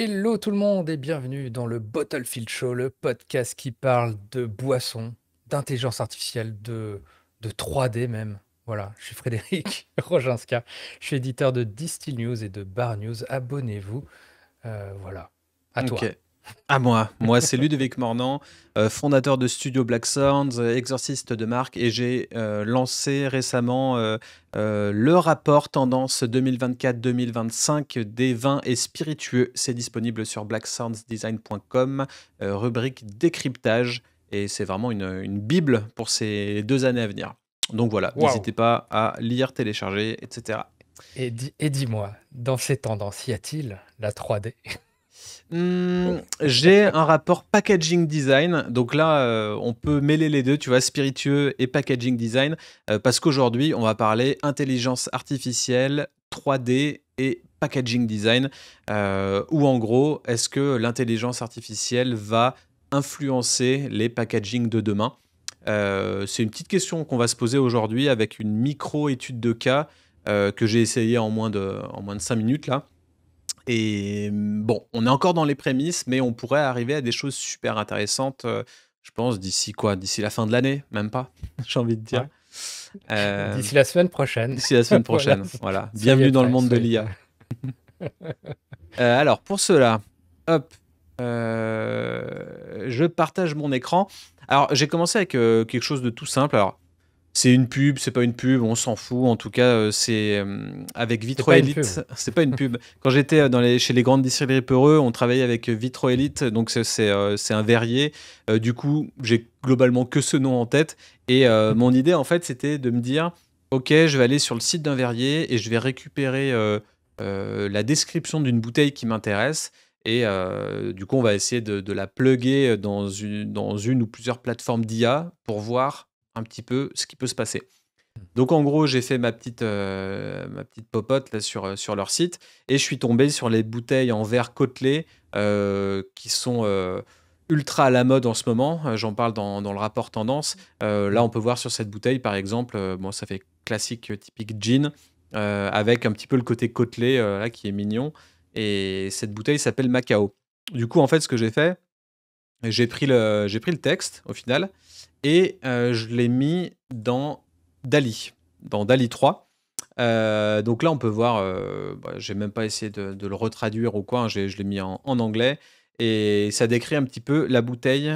Hello tout le monde et bienvenue dans le Bottlefield Show, le podcast qui parle de boissons, d'intelligence artificielle, de 3D même. Voilà, je suis Frédéric Roginska, je suis éditeur de Distill News et de Bar News. Abonnez-vous. Voilà, à Ok. toi. À moi, c'est Ludovic Mornan, fondateur de Studio Black Sounds, exorciste de marque, et j'ai lancé récemment le rapport tendance 2024-2025 des vins et spiritueux. C'est disponible sur blacksoundsdesign.com, rubrique décryptage, et c'est vraiment une bible pour ces 2 années à venir. Donc voilà, Waouh. n'hésitez pas à lire, télécharger, etc. Et dis-moi, dans ces tendances, y a-t-il la 3D? J'ai un rapport packaging design. Donc là, on peut mêler les deux, tu vois, spiritueux et packaging design, parce qu'aujourd'hui, on va parler intelligence artificielle, 3D et packaging design, où en gros, est-ce que l'intelligence artificielle va influencer les packaging de demain? C'est une petite question qu'on va se poser aujourd'hui avec une micro-étude de cas, que j'ai essayé en moins de 5 minutes là. Et bon, on est encore dans les prémices, mais on pourrait arriver à des choses super intéressantes, je pense d'ici quoi? D'ici la fin de l'année? Même pas, j'ai envie de dire. Ouais. Heu, D'ici la semaine prochaine. D'ici la semaine Voilà, prochaine, voilà. soyez Bienvenue dans le prêts, monde de soyez l'IA. prêts. Alors pour cela, hop, je partage mon écran. Alors j'ai commencé avec, quelque chose de tout simple. Alors c'est une pub, c'est pas une pub, on s'en fout. En tout cas, c'est, avec C'est pas une Vitroélite. pub. C'est pas une pub. Quand j'étais, chez les grandes distilleries Peureux, on travaillait avec, Vitroélite, donc c'est un verrier. Du coup, j'ai globalement que ce nom en tête et mon idée, en fait, c'était de me dire: «OK, je vais aller sur le site d'un verrier et je vais récupérer, la description d'une bouteille qui m'intéresse et du coup, on va essayer de la plugger, dans une ou plusieurs plateformes d'IA pour voir un petit peu ce qui peut se passer. Donc en gros, j'ai fait ma petite popote là sur leur site et je suis tombé sur les bouteilles en verre côtelé, qui sont, ultra à la mode en ce moment. J'en parle dans le rapport tendance. Là, on peut voir sur cette bouteille, par exemple, bon, ça fait classique, typique gin, avec un petit peu le côté côtelé, là, qui est mignon et cette bouteille s'appelle Macao. Du coup, en fait, ce que j'ai fait, j'ai pris le texte au final et je l'ai mis dans DALL-E 3. Donc là, on peut voir, j'ai même pas essayé de le retraduire ou quoi, hein, je l'ai mis en anglais et ça décrit un petit peu la bouteille,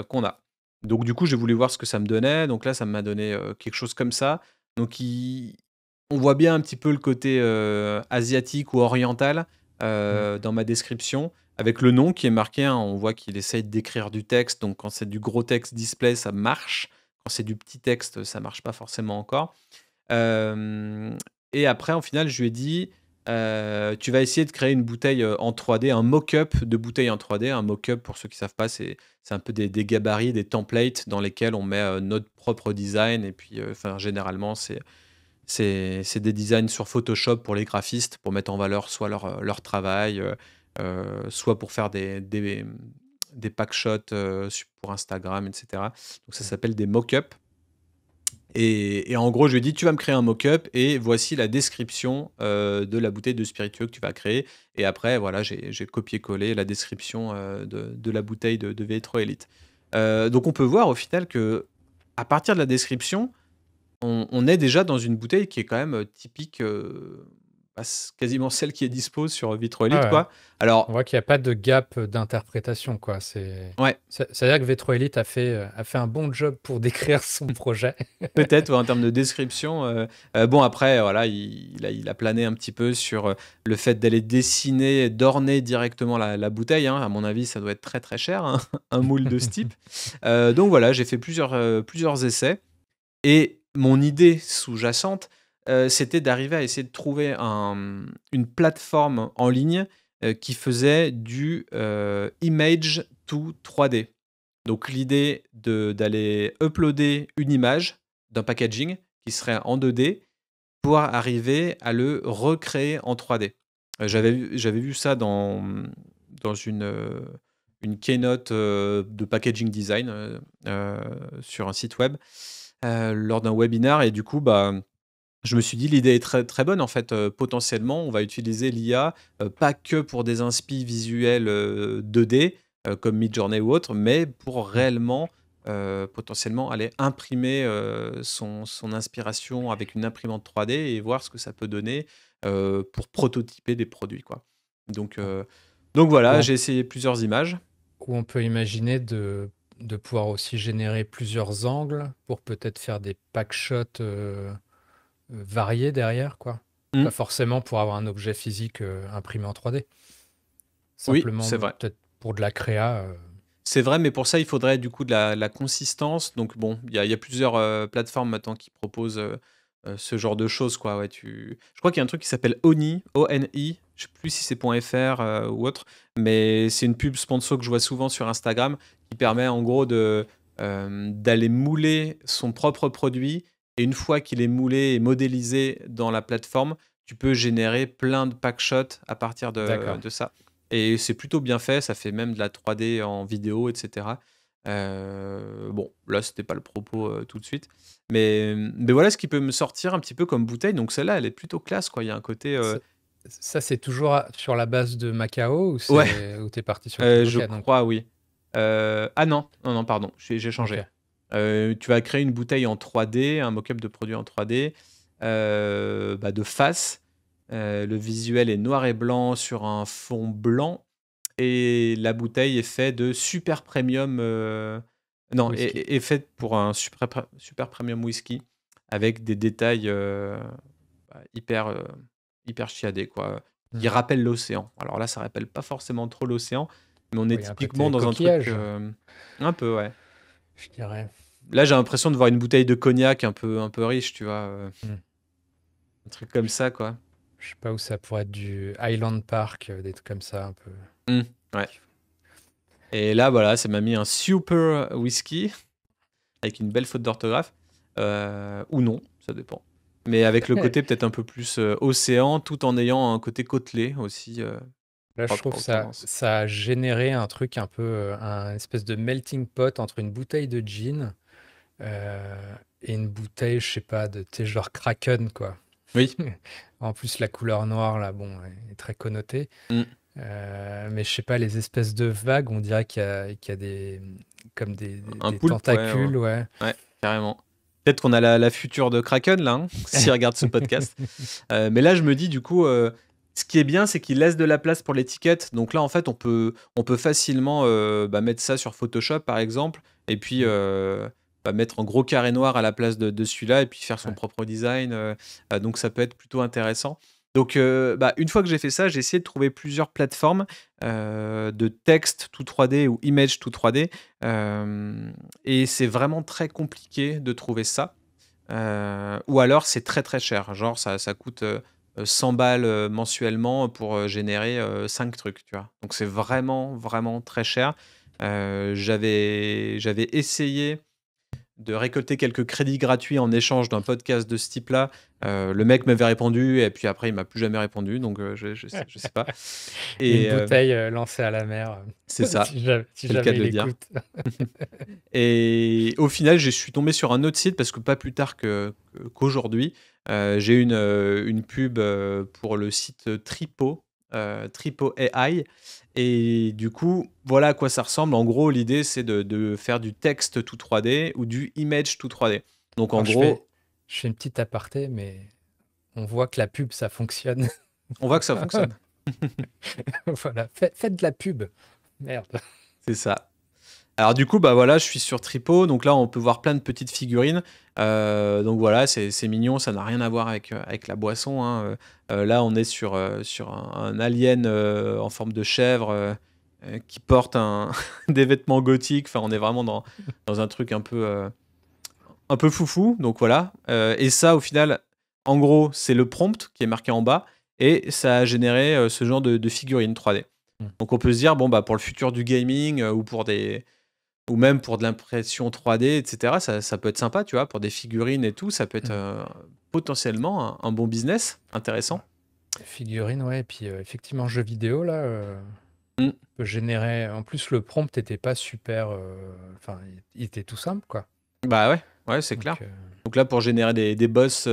qu'on a. Donc du coup, j'ai voulu voir ce que ça me donnait. Donc là, ça m'a donné, quelque chose comme ça. Donc on voit bien un petit peu le côté, asiatique ou oriental, dans ma description avec le nom qui est marqué, hein. On voit qu'il essaye d'écrire du texte, donc quand c'est du gros texte display, ça marche. Quand c'est du petit texte, ça marche pas forcément encore. Hem Et après, en final, je lui ai dit, «Tu vas essayer de créer une bouteille, en 3D, un mock-up de bouteille en 3D». Un mock-up, pour ceux qui savent pas, c'est un peu des gabarits, des templates dans lesquels on met, notre propre design et puis, enfin, généralement, c'est des designs sur Photoshop pour les graphistes, pour mettre en valeur soit leur travail, soit pour faire des packshots, pour Instagram et cetera. Donc ça s'appelle des mock-ups et en gros, je lui ai dit: «Tu vas me créer un mock-up et voici la description, de la bouteille de spiritueux que tu vas créer». Et après voilà, j'ai copié-collé la description, de la bouteille de Vetroelite. Donc on peut voir au final que à partir de la description, on est déjà dans une bouteille qui est quand même, typique, bah, quasiment celle qui est dispo sur Ah Vitroélite, ouais. quoi. On Alors voit qu'il y a pas de gap, d'interprétation, quoi. ouais, C'est-à-dire que Vetroelite a fait un bon job pour décrire son projet. peut-être, ouais, en termes de description, bon après voilà, il a plané un petit peu sur, le fait d'aller dessiner, d'orner directement la bouteille, hein. À mon avis, ça doit être très, très cher, hein, un moule de ce type. Donc voilà, j'ai fait plusieurs essais. Et mon idée sous-jacente, c'était d'arriver à essayer de trouver une plateforme en ligne, qui faisait du, image to 3D. Donc l'idée d'aller uploader une image d'un packaging qui serait en 2D pour arriver à le recréer en 3D. J'avais vu ça dans une keynote, de packaging design, sur un site web, lors d'un webinar et du coup, bah, je me suis dit: «L'idée est très, très bonne en fait, potentiellement on va utiliser l'IA, pas que pour des inspi visuels, 2D, comme Midjourney ou autre, mais pour Mmh. réellement, potentiellement aller imprimer, son inspiration avec une imprimante 3D et voir ce que ça peut donner, pour prototyper des produits quoi». Donc Ouais. heu, donc Ou voilà, on j'ai essayé plusieurs images. ou on peut imaginer de pouvoir aussi générer plusieurs angles pour peut-être faire des packshots, variés derrière, quoi. Mmh, Pas forcément pour avoir un objet physique, imprimé en 3D. oui, Simplement, c'est vrai. peut-être pour de la créa, C'est vrai, mais pour ça, il faudrait du coup de la consistance. Donc bon, il y a plusieurs, plateformes maintenant qui proposent, ce genre de choses, quoi. Ouais, je crois qu'il y a un truc qui s'appelle Oni, O-N-I, je sais plus si c'est .fr, ou autre, mais c'est une pub sponsor que je vois souvent sur Instagram qui permet en gros d'aller mouler son propre produit et une fois qu'il est moulé et modélisé dans la plateforme, tu peux générer plein de packshots à partir de d'accord. de ça. Et c'est plutôt bien fait, ça fait même de la 3D en vidéo et cetera. Bon, là, c'était pas le propos, tout de suite. Mais voilà ce qui peut me sortir un petit peu comme bouteille, donc celle-là, elle est plutôt classe, quoi. Il y a un côté, Ça ça, c'est toujours sur la base de Macao ou ouais, tu es parti sur quelque je OK, donc crois, oui. Ah non, non, non, pardon, j'ai changé. OK. Tu vas créer une bouteille en 3D, un mock-up de produit en 3D, bah, de face. Le visuel est noir et blanc sur un fond blanc. Et la bouteille est faite de super premium, non, Whisky. est faite pour un super premium whisky avec des détails, bah, hyper chiadés, quoi, qui Mmh. rappellent l'océan. Alors là, ça rappelle pas forcément trop l'océan, mais on est Oui, il y a un typiquement côté dans un truc, coquillage, un peu, ouais. je dirais. Là, j'ai l'impression de voir une bouteille de cognac un peu riche, tu vois? Mmh. Un truc comme ça, quoi. Je sais pas où ça pourrait être du Highland Park, des trucs comme ça un peu. Mmh, ouais. Et là, voilà, ça m'a mis un super whisky avec une belle faute d'orthographe, ou non, ça dépend. Mais avec le côté peut-être un peu plus, océan, tout en ayant un côté côtelé aussi, Là, je propre trouve aux ça tendances. ça a généré un truc un peu, un espèce de melting pot entre une bouteille de gin, heu et une bouteille, je sais pas, de tu sais, genre Kraken, quoi. Oui, En plus, la couleur noire, là, bon, est très connotée, mmh, mais je sais pas, les espèces de vagues, on dirait qu'il y a des, comme un des poulpe, ouais, ouais, tentacules, ouais. ouais, carrément. Peut-être qu'on a la future de Kraken là, hein, s'ils regardent ce podcast. Mais là, je me dis du coup, ce qui est bien, c'est qu'il laisse de la place pour l'étiquette. Donc là, en fait, on peut facilement, bah, mettre ça sur Photoshop, par exemple, et puis, Mmh, bah, mettre en gros carré noir à la place de celui-là et puis faire son ouais. propre design, donc ça peut être plutôt intéressant. Donc, bah, une fois que j'ai fait ça, j'ai essayé de trouver plusieurs plateformes, de texte tout 3D ou image tout 3D, et c'est vraiment très compliqué de trouver ça. Ou alors c'est très, très cher. Genre ça coûte, 100 balles, mensuellement pour, générer, 5 trucs, tu vois? Donc c'est vraiment, vraiment très cher. J'avais essayé de récolter quelques crédits gratuits en échange d'un podcast de ce type-là. Le mec m'avait répondu et puis après il m'a plus jamais répondu donc je sais pas Et une et bouteille, lancée à la mer, c'est ça, si c'est le cas jamais de il le dire. écoute. Et au final, je suis tombé sur un autre site parce que pas plus tard qu'aujourd'hui, j'ai eu une pub, pour le site Tripo AI et du coup, voilà à quoi ça ressemble. En gros, l'idée, c'est de faire du texte tout 3D ou du image tout 3D. Donc en Alors gros, je fais une petite aparté, mais on voit que la pub, ça fonctionne. on voit que ça fonctionne. Voilà, faites de la pub. Merde. C'est ça. Alors du coup, bah, voilà, je suis sur Tripo, donc là, on peut voir plein de petites figurines. Donc voilà, c'est mignon, ça n'a rien à voir avec la boisson, hein, là, on est sur un alien, en forme de chèvre, qui porte des vêtements gothiques. Enfin, on est vraiment dans un truc un peu foufou, donc voilà, et ça, au final, en gros, c'est le prompt qui est marqué en bas et ça a généré, ce genre de figurines 3D. Mmh. Donc on peut se dire, bon, bah, pour le futur du gaming, ou même pour de l'impression 3D et cetera, ça peut être sympa, tu vois? Pour des figurines et tout, ça peut être, Mmh. potentiellement un bon business intéressant. Figurines, ouais, et puis, effectivement, jeux vidéo là, Mmh. peut générer en plus le prompt était pas super, enfin, il était tout simple, quoi. Bah, ouais, ouais, c'est clair. Donc, Donc là, pour générer des boss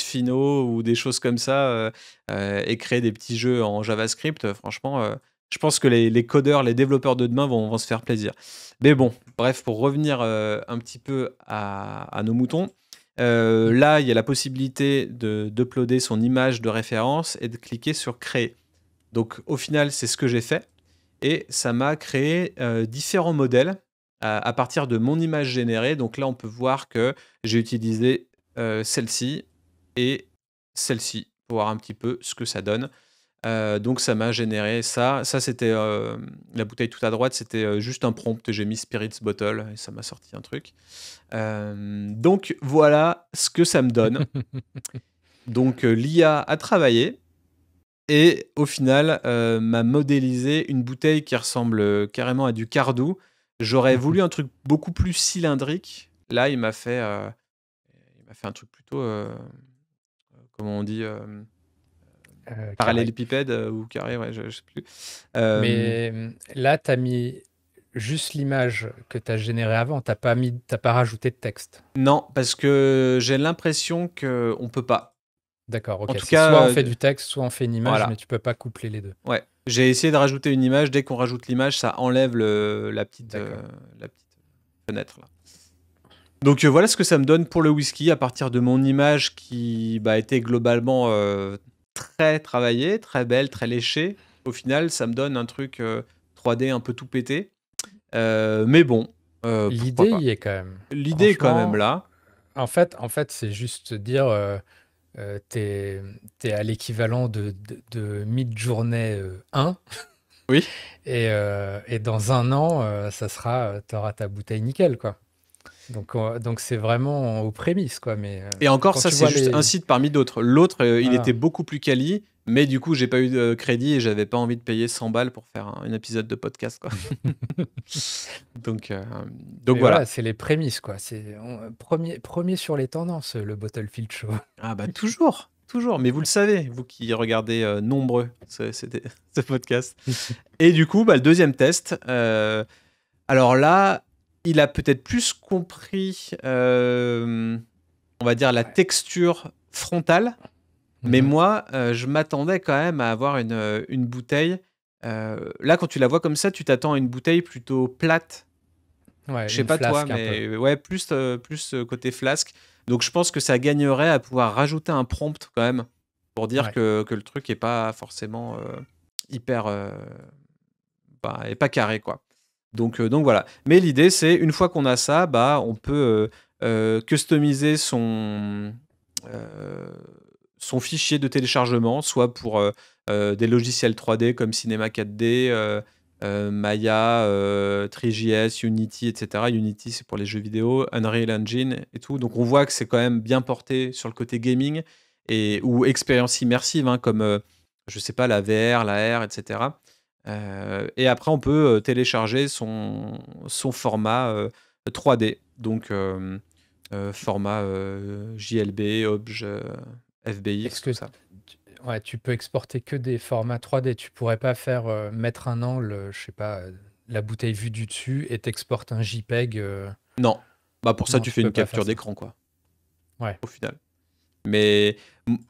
finaux ou des choses comme ça, et créer des petits jeux en JavaScript, franchement, je pense que les codeurs, les développeurs de demain vont se faire plaisir. Mais bon, bref, pour revenir un petit peu à nos moutons, Mmh. là, il y a la possibilité d'uploader son image de référence et de cliquer sur créer. Donc au final, c'est ce que j'ai fait et ça m'a créé différents modèles à partir de mon image générée. Donc là, on peut voir que j'ai utilisé celle-ci et celle-ci pour voir un petit peu ce que ça donne. Donc ça m'a généré ça. Ça, c'était la bouteille tout à droite, c'était juste un prompt. J'ai mis Spirits Bottle et ça m'a sorti un truc. Donc voilà ce que ça me donne. Donc l'IA a travaillé et au final, m'a modélisé une bouteille qui ressemble, carrément à du Cardou. J'aurais voulu un truc beaucoup plus cylindrique. Là, il m'a fait un truc plutôt, comment on dit? Carré. Parallélépipède, ou carré, ouais, je sais plus. Hem, Mais, là, tu as mis juste l'image que tu as générée avant, tu pas rajouté de texte? non, parce que j'ai l'impression qu'on peut pas. D'accord, En OK. tout C'est soit on cas, fait du texte, soit on fait une image, mais voilà, tu peux pas coupler les 2. ouais. J'ai essayé de rajouter une image. Dès qu'on rajoute l'image, ça enlève D'accord. la petite fenêtre là. Donc voilà ce que ça me donne pour le whisky à partir de mon image qui, bah, était globalement, très travaillée, très belle, très léchée. Au final, ça me donne un truc, 3D un peu tout pété. Mais bon, pourquoi L'idée pas? y est quand même. L'idée est quand même Franchement, là. en fait, c'est juste se dire, tu es à l'équivalent de Midjourney, 1 Oui. et dans 1 an, ça sera, tu auras ta bouteille nickel, quoi. Donc c'est vraiment aux prémices, quoi, mais, Et encore, quand ça, tu c'est vois juste un les site parmi d'autres. L'autre, il était voilà. beaucoup plus quali, mais du coup, j'ai pas eu de crédit et j'avais pas envie de payer 100 balles pour faire un épisode de podcast, quoi. Donc, heu, donc Mais voilà, voilà. c'est les prémices, quoi. C'est on 1er sur les tendances, le Battlefield Show. Ah bah toujours, toujours, mais vous le savez, vous qui regardez, nombreux ce podcast. Et du coup, bah, le deuxième test, alors là, il a peut-être plus compris, on va dire la Ouais. texture frontale. Mais Mmh. moi, je m'attendais quand même à avoir une bouteille, là, quand tu la vois comme ça, tu t'attends à une bouteille plutôt plate. Ouais, Je sais une pas toi, flasque un peu. mais ouais, plus, côté flasque. Donc je pense que ça gagnerait à pouvoir rajouter un prompt quand même, pour dire Ouais. que le truc est pas forcément, hyper, bah, est pas carré, quoi. Donc voilà. Mais l'idée, c'est une fois qu'on a ça, bah, on peut, customiser heu, son fichier de téléchargement, soit pour, des logiciels 3D comme Cinema 4D, Maya, Three.js, Unity, et cetera. Unity, c'est pour les jeux vidéo, Unreal Engine et tout. Donc on voit que c'est quand même bien porté sur le côté gaming ou expérience immersive, hein, comme, je sais pas, la VR, la R, et cetera. Et après on peut, télécharger son format, 3D. Donc format, JLB, Obj, Est-ce FBX, que tout ça. ouais, tu peux exporter que des formats 3D? Tu pourrais pas faire, mettre un angle, je sais pas, la bouteille vue du dessus et t'exportes un JPEG, Non, bah, pour ça, non, tu tu fais peux une pas faire capture ça? d'écran, quoi, Ouais. au final. Mais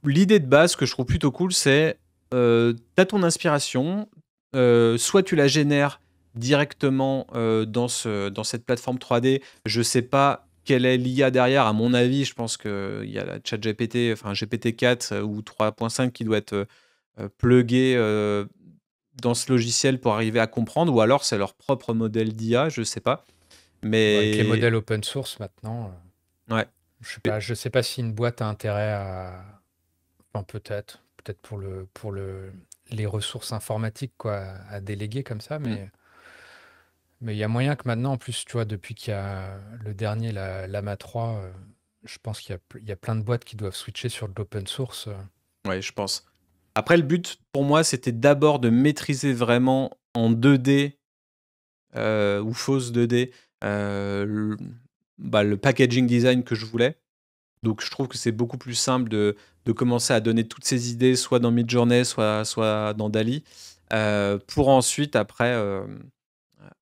l'idée de base que je trouve plutôt cool, c'est, tu ton inspiration, soit tu la génères directement, dans cette plateforme 3D. Je sais pas quelle est l'IA derrière. À mon avis, je pense qu'il y a la ChatGPT, enfin GPT-4, ou 3.5 qui doit être, plugué, dans ce logiciel pour arriver à comprendre, ou alors c'est leur propre modèle d'IA, je sais pas. Bah, avec les Mais modèles open source maintenant, ouais. je sais pas si une boîte a intérêt à enfin peut-être pour les ressources informatiques, quoi, à déléguer comme ça, Mmh. mais il y a moyen que maintenant, en plus, tu vois, depuis qu'il y a le dernier, la Llama 3, je pense il y a plein de boîtes qui doivent switcher sur de l'open source. Ouais, je pense. Après, le but pour moi, c'était d'abord de maîtriser vraiment en 2D, ou fausse 2D, le le packaging design que je voulais. Donc je trouve que c'est beaucoup plus simple de commencer à donner toutes ces idées, soit dans Midjourney, soit dans DALL-E, pour ensuite après,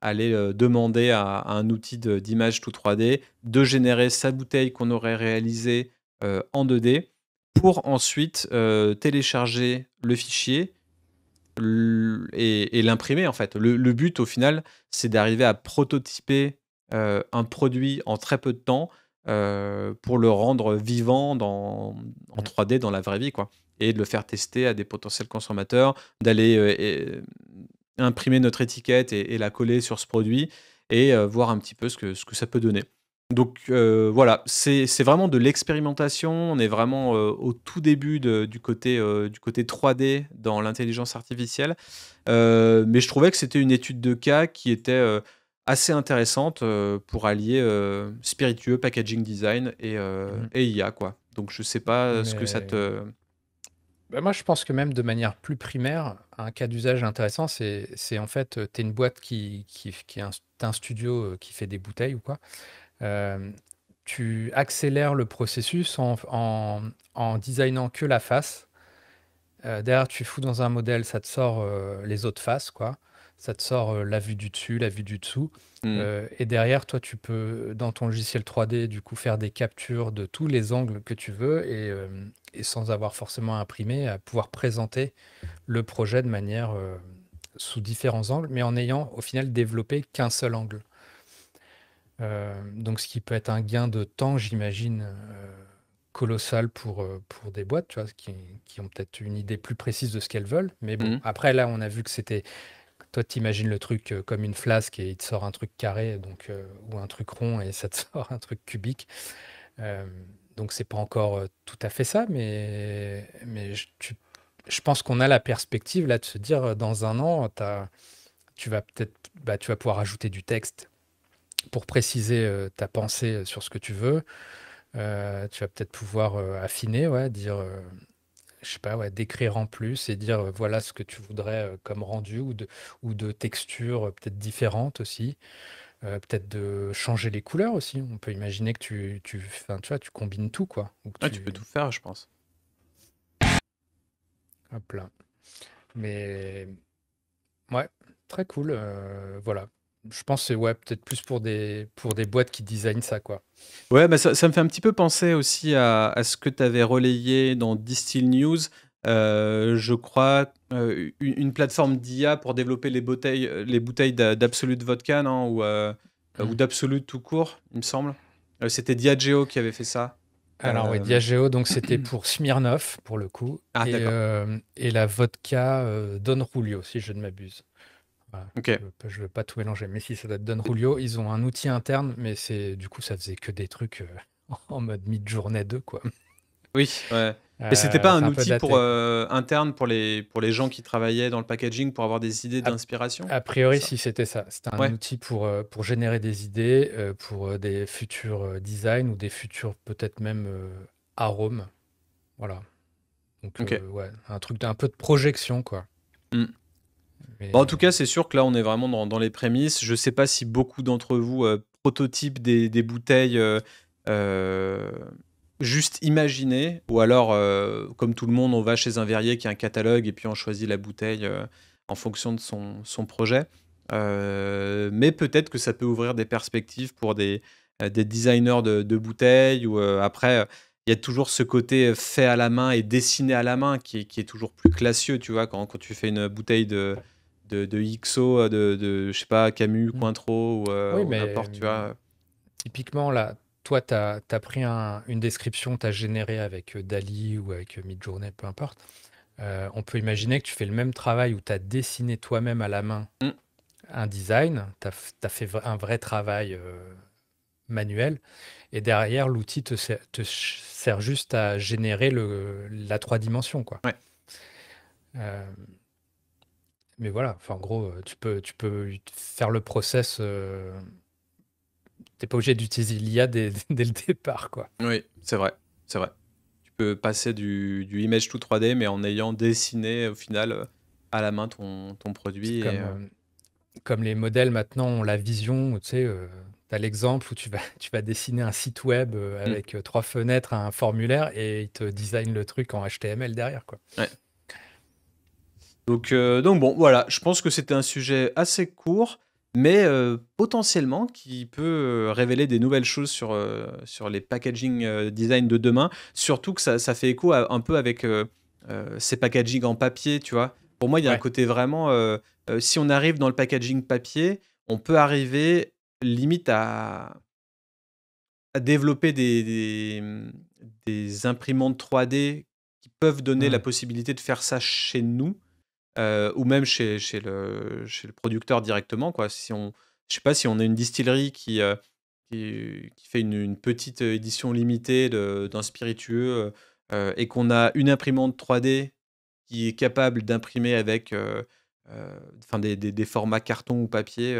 aller demander à un outil d'image tout 3D de générer sa bouteille qu'on aurait réalisée en 2D pour ensuite télécharger le fichier et l'imprimer en fait. Le but au final, c'est d'arriver à prototyper un produit en très peu de temps pour le rendre vivant en Mmh. 3D dans la vraie vie, quoi. Et de le faire tester à des potentiels consommateurs, d'aller imprimer notre étiquette et la coller sur ce produit et voir un petit peu ce que ça peut donner. Donc voilà, c'est vraiment de l'expérimentation. On est vraiment au tout début du côté 3D dans l'intelligence artificielle. Mais je trouvais que c'était une étude de cas qui était assez intéressante pour allier spiritueux, packaging design Mmh. et IA, quoi. Donc je sais pas ce que ça Mais te. bah, moi, je pense que même de manière plus primaire, un cas d'usage intéressant, c'est en fait, tu es une boîte qui est tu un studio, qui fait des bouteilles ou quoi. Hem, Tu accélères le processus en designant que la face. Derrière, tu fous dans un modèle, ça te sort, les autres faces, quoi. Ça te sort, la vue du dessus, la vue du dessous, Mmh. et derrière, toi, tu peux, dans ton logiciel 3D, du coup, faire des captures de tous les angles que tu veux et sans avoir forcément à imprimer, à pouvoir présenter le projet de manière, sous différents angles, mais en ayant, au final, développé qu'un seul angle. Donc ce qui peut être un gain de temps, j'imagine, colossal pour des boîtes, tu vois? Qui ont peut-être une idée plus précise de ce qu'elles veulent. Mais bon, Mmh. après là, on a vu que c'était toi, tu imagines le truc, comme une flasque et il te sort un truc carré donc ou un truc rond et ça te sort un truc cubique. Hem, donc c'est pas encore, tout à fait ça, mais je pense qu'on a la perspective là de se dire, dans un an, tu vas peut-être tu vas pouvoir ajouter du texte pour préciser, ta pensée, sur ce que tu veux. Tu vas peut-être pouvoir, affiner, ouais, dire, je sais pas, ouais, décrire en plus et dire, voilà ce que tu voudrais, comme rendu ou de textures, peut-être différentes aussi. Peut-être de changer les couleurs aussi. On peut imaginer que enfin, tu vois, tu combines tout, quoi. Ou que Ouais, tu peux tout faire, je pense. hop là. Mais ouais, très cool, voilà. Je pense que c'est, ouais, peut-être plus pour des boîtes qui designent ça, quoi. Ouais, bah, ça me fait un petit peu penser aussi à ce que tu avais relayé dans Distill News. Je crois, une plateforme d'IA pour développer les bouteilles d'Absolute Vodka, non? Ou Mmh. d'Absolute tout court, il me semble. C'était Diageo qui avait fait ça. Alors oui, Hem, Diageo, donc c'était pour Smirnoff, pour le coup, ah d'accord, et la vodka, Don Julio, si je ne m'abuse. Voilà, OK. je veux pas tout mélanger, mais si, ça doit être Don Julio. Ils ont un outil interne, mais du coup, ça faisait que des trucs, en mode mid-journée 2, quoi. Oui, ouais. Et c'était pas C'est un un peu outil pour, daté, quoi. interne pour les gens qui travaillaient dans le packaging pour avoir des idées A d'inspiration? a C'est priori, ça? si, c'était ça. C'était un Ouais, outil pour générer des idées, pour, des futurs, designs ou des futurs peut-être même, arômes. Voilà. Donc, OK. ouais, un truc d'un peu de projection, quoi. Mmh. Bah, en tout Mais cas, c'est sûr que là, on est vraiment dans les prémices. Je ne sais pas si beaucoup d'entre vous, prototypent des bouteilles, heu, juste imaginées ou alors, comme tout le monde, on va chez un verrier qui a un catalogue et puis on choisit la bouteille, en fonction de son projet. Mais peut-être que ça peut ouvrir des perspectives pour des designers de bouteilles ou, après, il y a toujours ce côté, fait à la main et dessiné à la main qui est toujours plus classieux, tu vois? Quand tu fais une bouteille de XO, de je sais pas, Camus, mmh. Cointreau ou Oui, ou mais n'importe, tu vois? typiquement, là, toi, tu as pris une description, tu as généré avec DALL-E ou avec Midjourney, peu importe. On peut imaginer que tu fais le même travail où tu as dessiné toi-même à la main Mmh, un design, tu as fait un vrai travail manuel, et derrière, l'outil te sert juste à générer la 3 dimensions, quoi. ouais. Euh, mais voilà, enfin, en gros, tu peux faire le process, t'es pas obligé d'utiliser l'IA dès le départ, quoi. Oui, c'est vrai, c'est vrai. Tu peux passer du image tout 3D, mais en ayant dessiné au final, à la main ton C'est produit et comme les modèles maintenant ont la vision, tu sais, tu as l'exemple où tu vas dessiner un site web, mmh, avec, 3 fenêtres, un formulaire et il te design le truc en HTML derrière, quoi. ouais. Donc bon, voilà, je pense que c'était un sujet assez court, mais potentiellement qui peut révéler des nouvelles choses sur les packaging design de demain. Surtout que ça fait écho un peu avec ces packaging en papier, tu vois. Pour moi, il y a un Ouais, côté vraiment, si on arrive dans le packaging papier, on peut arriver limite à développer des imprimantes 3D qui peuvent donner la mmh, possibilité de faire ça chez nous, ou même chez le producteur directement, quoi. Si on Je sais pas, si on a une distillerie qui fait une petite édition limitée d'un spiritueux, et qu'on a une imprimante 3D qui est capable d'imprimer avec, enfin des formats carton ou papier,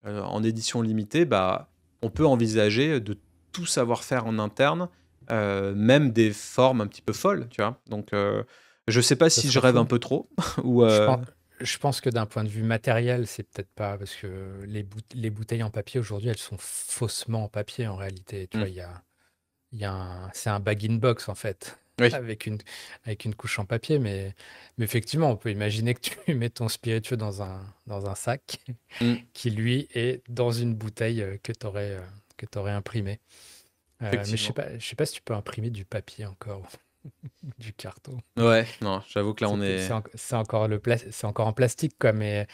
en édition limitée, bah, on peut envisager de tout savoir faire en interne, même des formes un petit peu folles, tu vois? Donc je sais pas ce si je serait rêve un fou. peu trop ou Je pen je pense que d'un point de vue matériel, c'est peut-être pas parce que les bouteilles en papier aujourd'hui, elles sont faussement en papier en réalité. Tu vois, mmh, il y a c'est un bag-in-box en fait, oui, avec une couche en papier, mais effectivement, on peut imaginer que tu mets ton spiritueux dans un sac mmh, qui lui est dans une bouteille que tu aurais imprimée. Mais effectivement. je sais pas si tu peux imprimer du papier encore, du carton. Ouais, non, j'avoue que là, on est C'est encore c'est encore en plastique, quoi, mais,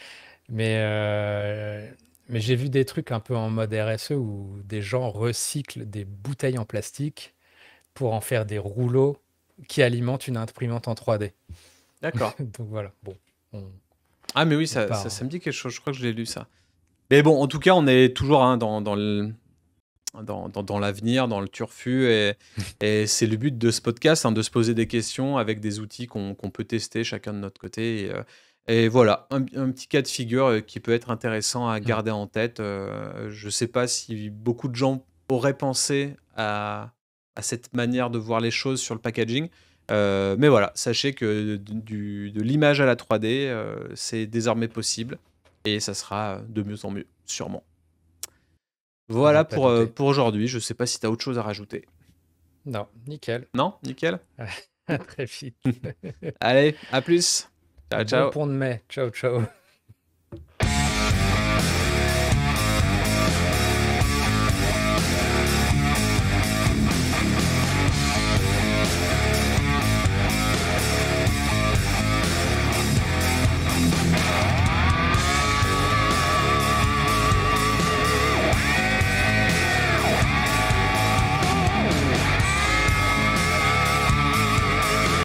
mais j'ai vu des trucs un peu en mode RSE où des gens recyclent des bouteilles en plastique pour en faire des rouleaux qui alimentent une imprimante en 3D. d'accord. Donc voilà, bon, on, Ah mais oui, on part. ça me dit quelque chose, je crois que je l'ai lu ça. Mais bon, en tout cas, on est toujours, hein, dans l'avenir, dans le turfu et c'est le but de ce podcast, hein, de se poser des questions avec des outils qu'on peut tester chacun de notre côté et voilà, un petit cas de figure, qui peut être intéressant à Hmm. garder en tête. Je ne sais pas si beaucoup de gens auraient pensé à cette manière de voir les choses sur le packaging, mais voilà, sachez que de l'image à la 3D, c'est désormais possible et ça sera de mieux en mieux, sûrement. À n'en Voilà pas douter. pour aujourd'hui. Je sais pas si tu as autre chose à rajouter? Non, nickel. Non? Nickel? À très vite. Allez, à plus. Ciao, Bon ciao. pont de mai. Ciao, ciao.